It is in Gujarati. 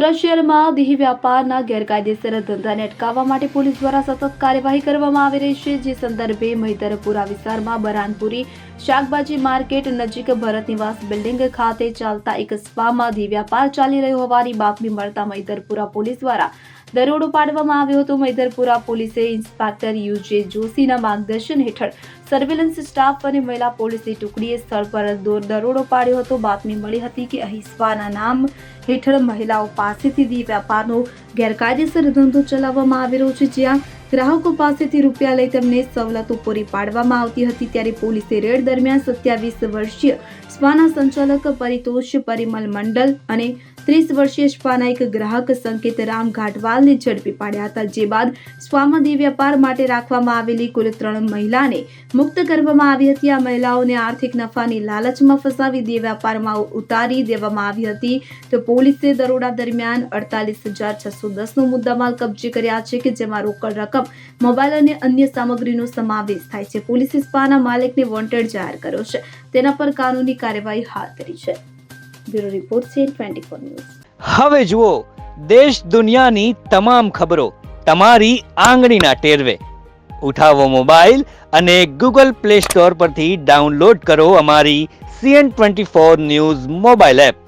સુરત શહેરમાં દેહ વ્યાપારના ગેરકાયદેસર ધંધાને અટકાવવા માટે પોલીસ દ્વારા સતત કાર્યવાહી કરવામાં આવી રહી છે। જે સંદર્ભે મહિધરપુરા વિસ્તારમાં બરાનપુરી શાકભાજી માર્કેટ નજીક ભરત નિવાસ બિલ્ડિંગ ખાતે ચાલતા એક સ્પામાં દેહ વ્યાપાર ચાલી રહ્યો હોવાની બાતમી મળતા મહિધરપુરા પોલીસ દ્વારા દરોડો પાડવામાં આવ્યો હતો। મહિધરપુરા પોલીસે ઇન્સ્પેક્ટર યુજે જોશીના માર્ગદર્શન હેઠળ સર્વેલન્સ સ્ટાફ અને મહિલા પોલીસની ટુકડીએ સ્થળ પર દરોડો પાડ્યો હતો। બાતમી મળી હતી કે અહીં સ્પાના નામ હેઠળ મહિલાઓ પાસેથી દેહ વ્યાપારનો ગેરકાયદેસર ધંધો ચલાવવામાં આવી રહ્યો છે, જ્યાં ગ્રાહકો પાસેથી રૂપિયા લઈ તેમને સવલતો પૂરી પાડવામાં આવતી હતી। ત્યારે પોલીસે રેડ દરમિયાન 27 વર્ષીય સ્પાના સંચાલક પરિતોષ પરિમલ મંડલ અને 30 વર્ષીય સ્પાના એક ગ્રાહક સંકેત રામ ઘાટવાલને ઝડપી પાડ્યા હતા। જે બાદ સ્પામાં દેહ વ્યાપાર માટે રાખવામાં આવેલી કુલ 3 મહિલાને મુક્ત કરવામાં આવી હતી। આ મહિલાઓને આર્થિક નફાની લાલચમાં ફસાવી દેહ વ્યાપારમાં ઉતારી દેવામાં આવી હતી। તો પોલીસે દરોડા દરમિયાન 48,610નો મુદ્દામાલ કબજે કર્યા છે, કે જેમાં રોકડ રકમ, મોબાઈલ અને અન્ય સામગ્રીનો સમાવેશ થાય છે। પોલીસે સ્પાના માલિકને વોન્ટેડ જાહેર કર્યો છે, તેના પર કાનૂની કાર્યવાહી હાથ ધરી છે। Bureau report CN24 news. હવે જુઓ દેશ દુનિયાની તમામ ખબરો તમારી આંગળીના ટેરવે। ઉઠાવો મોબાઈલ અને Google Play Store પરથી ડાઉનલોડ કરો અમારી CN24 ન્યૂઝ મોબાઈલ એપ।